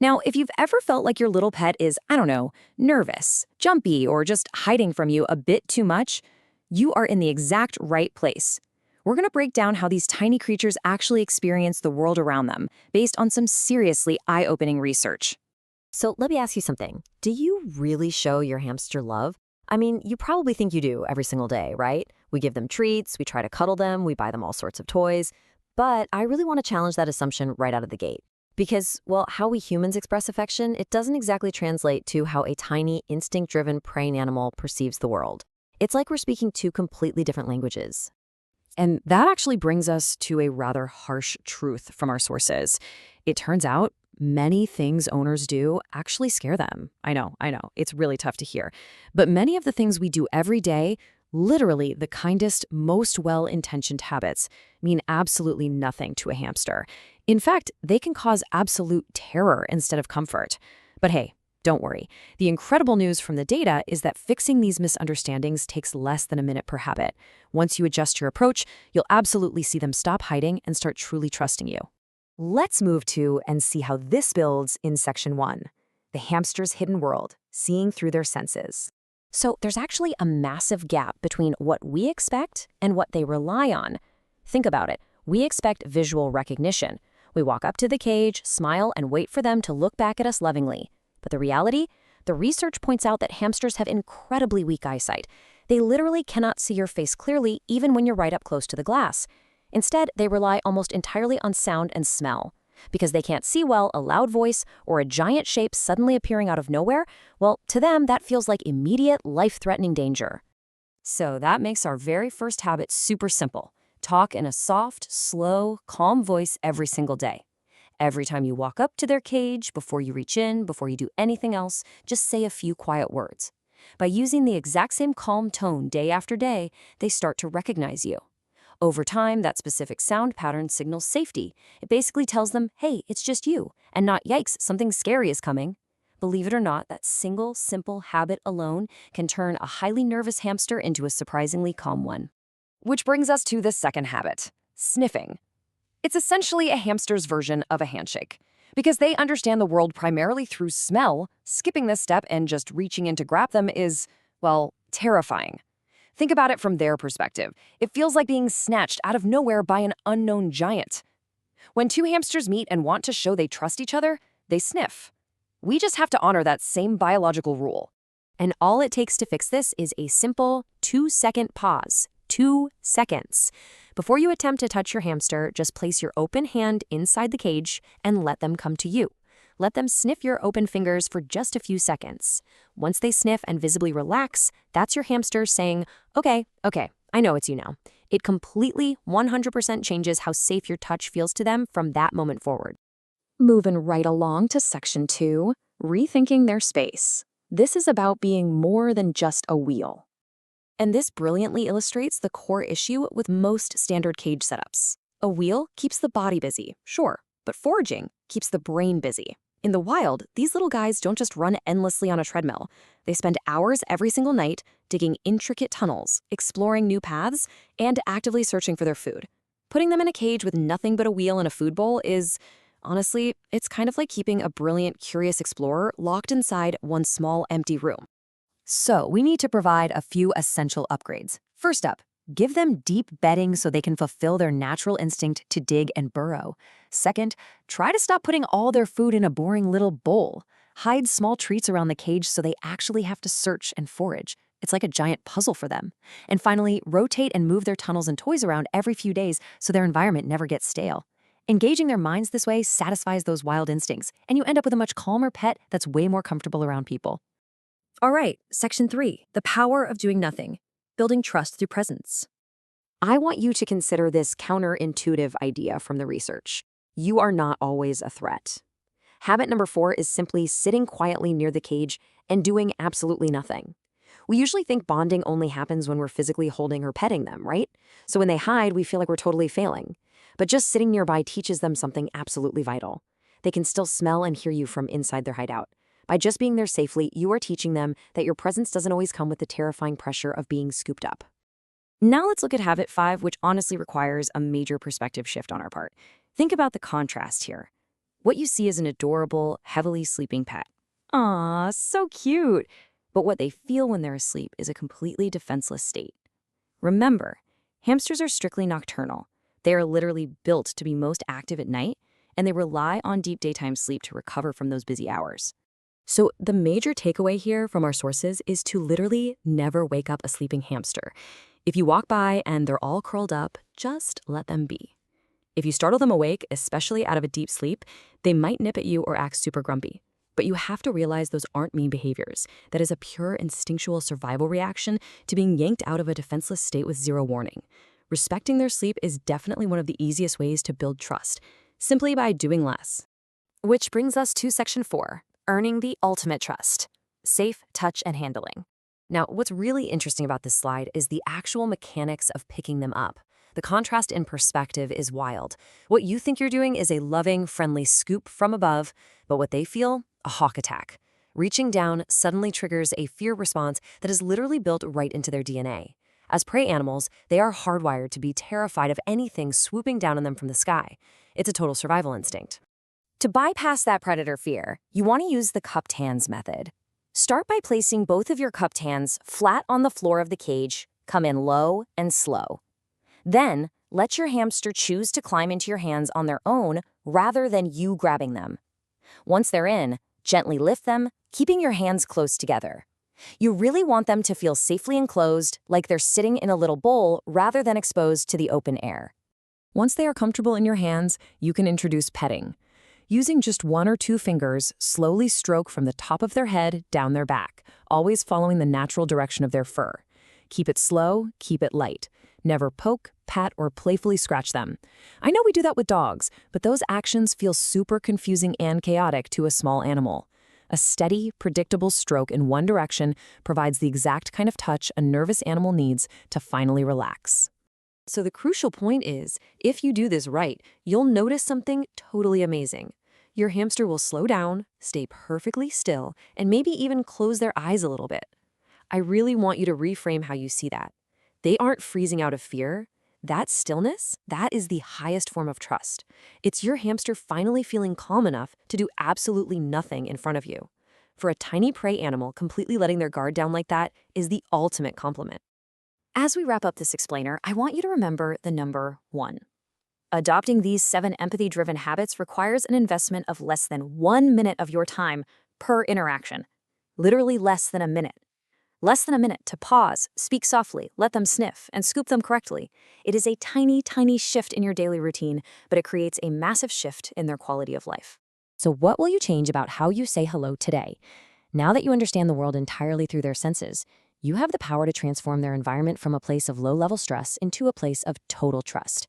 Now, if you've ever felt like your little pet is, I don't know, nervous, jumpy, or just hiding from you a bit too much, you are in the exact right place. We're going to break down how these tiny creatures actually experience the world around them, based on some seriously eye-opening research. So let me ask you something. Do you really show your hamster love? I mean, you probably think you do every single day, right? We give them treats, we try to cuddle them, we buy them all sorts of toys. But I really want to challenge that assumption right out of the gate. Because, well, how we humans express affection, it doesn't exactly translate to how a tiny, instinct-driven preying animal perceives the world. It's like we're speaking two completely different languages. And that actually brings us to a rather harsh truth from our sources. It turns out many things owners do actually scare them. I know. It's really tough to hear. But many of the things we do every day, literally the kindest, most well-intentioned habits, mean absolutely nothing to a hamster. In fact, they can cause absolute terror instead of comfort. But hey, don't worry. The incredible news from the data is that fixing these misunderstandings takes less than a minute per habit. Once you adjust your approach, you'll absolutely see them stop hiding and start truly trusting you. Let's move to and see how this builds in Section 1, the hamster's hidden world, seeing through their senses. So there's actually a massive gap between what we expect and what they rely on. Think about it. We expect visual recognition. We walk up to the cage, smile, and wait for them to look back at us lovingly. But the reality? The research points out that hamsters have incredibly weak eyesight. They literally cannot see your face clearly even when you're right up close to the glass. Instead, they rely almost entirely on sound and smell. Because they can't see well, a loud voice or a giant shape suddenly appearing out of nowhere, well, to them, that feels like immediate, life-threatening danger. So that makes our very first habit super simple. Talk in a soft, slow, calm voice every single day. Every time you walk up to their cage, before you reach in, before you do anything else, just say a few quiet words. By using the exact same calm tone day after day, they start to recognize you. Over time, that specific sound pattern signals safety. It basically tells them, hey, it's just you, and not, yikes, something scary is coming. Believe it or not, that single, simple habit alone can turn a highly nervous hamster into a surprisingly calm one. Which brings us to the second habit, sniffing. It's essentially a hamster's version of a handshake. Because they understand the world primarily through smell, skipping this step and just reaching in to grab them is, well, terrifying. Think about it from their perspective. It feels like being snatched out of nowhere by an unknown giant. When two hamsters meet and want to show they trust each other, they sniff. We just have to honor that same biological rule. And all it takes to fix this is a simple 2-second pause. 2 seconds. Before you attempt to touch your hamster, just place your open hand inside the cage and let them come to you. Let them sniff your open fingers for just a few seconds. Once they sniff and visibly relax, that's your hamster saying, okay, I know it's you now. It completely, 100% changes how safe your touch feels to them from that moment forward. Moving right along to Section 2, rethinking their space. This is about being more than just a wheel. And this brilliantly illustrates the core issue with most standard cage setups. A wheel keeps the body busy, sure, but foraging keeps the brain busy. In the wild, these little guys don't just run endlessly on a treadmill. They spend hours every single night digging intricate tunnels, exploring new paths, and actively searching for their food. Putting them in a cage with nothing but a wheel and a food bowl is, honestly, it's kind of like keeping a brilliant, curious explorer locked inside one small, empty room. So we need to provide a few essential upgrades. First up, give them deep bedding so they can fulfill their natural instinct to dig and burrow. Second, try to stop putting all their food in a boring little bowl. Hide small treats around the cage so they actually have to search and forage. It's like a giant puzzle for them. And finally, rotate and move their tunnels and toys around every few days so their environment never gets stale. Engaging their minds this way satisfies those wild instincts, and you end up with a much calmer pet that's way more comfortable around people. All right, Section 3, the power of doing nothing, building trust through presence. I want you to consider this counterintuitive idea from the research. You are not always a threat. Habit number 4 is simply sitting quietly near the cage and doing absolutely nothing. We usually think bonding only happens when we're physically holding or petting them, right? So when they hide, we feel like we're totally failing. But just sitting nearby teaches them something absolutely vital. They can still smell and hear you from inside their hideout. By just being there safely, you are teaching them that your presence doesn't always come with the terrifying pressure of being scooped up. Now let's look at habit 5, which honestly requires a major perspective shift on our part. Think about the contrast here. What you see is an adorable, heavily sleeping pet. Aw, so cute. But what they feel when they're asleep is a completely defenseless state. Remember, hamsters are strictly nocturnal. They are literally built to be most active at night, and they rely on deep daytime sleep to recover from those busy hours. So the major takeaway here from our sources is to literally never wake up a sleeping hamster. If you walk by and they're all curled up, just let them be. If you startle them awake, especially out of a deep sleep, they might nip at you or act super grumpy. But you have to realize those aren't mean behaviors. That is a pure instinctual survival reaction to being yanked out of a defenseless state with zero warning. Respecting their sleep is definitely one of the easiest ways to build trust, simply by doing less. Which brings us to section 4, earning the ultimate trust: safe touch and handling. Now, what's really interesting about this slide is the actual mechanics of picking them up. The contrast in perspective is wild. What you think you're doing is a loving, friendly scoop from above, but what they feel, a hawk attack. Reaching down suddenly triggers a fear response that is literally built right into their DNA. As prey animals, they are hardwired to be terrified of anything swooping down on them from the sky. It's a total survival instinct. To bypass that predator fear, you want to use the cupped hands method. Start by placing both of your cupped hands flat on the floor of the cage, come in low and slow. Then, let your hamster choose to climb into your hands on their own rather than you grabbing them. Once they're in, gently lift them, keeping your hands close together. You really want them to feel safely enclosed, like they're sitting in a little bowl rather than exposed to the open air. Once they are comfortable in your hands, you can introduce petting. Using just 1 or 2 fingers, slowly stroke from the top of their head down their back, always following the natural direction of their fur. Keep it slow, keep it light. Never poke, pat, or playfully scratch them. I know we do that with dogs, but those actions feel super confusing and chaotic to a small animal. A steady, predictable stroke in one direction provides the exact kind of touch a nervous animal needs to finally relax. So the crucial point is, if you do this right, you'll notice something totally amazing. Your hamster will slow down, stay perfectly still, and maybe even close their eyes a little bit. I really want you to reframe how you see that. They aren't freezing out of fear. That stillness, that is the highest form of trust. It's your hamster finally feeling calm enough to do absolutely nothing in front of you. For a tiny prey animal, completely letting their guard down like that is the ultimate compliment. As we wrap up this explainer, I want you to remember the number 1. Adopting these 7 empathy-driven habits requires an investment of less than 1 minute of your time per interaction. Literally less than a minute. Less than a minute to pause, speak softly, let them sniff, and scoop them correctly. It is a tiny, tiny shift in your daily routine, but it creates a massive shift in their quality of life. So what will you change about how you say hello today? Now that you understand the world entirely through their senses, you have the power to transform their environment from a place of low-level stress into a place of total trust.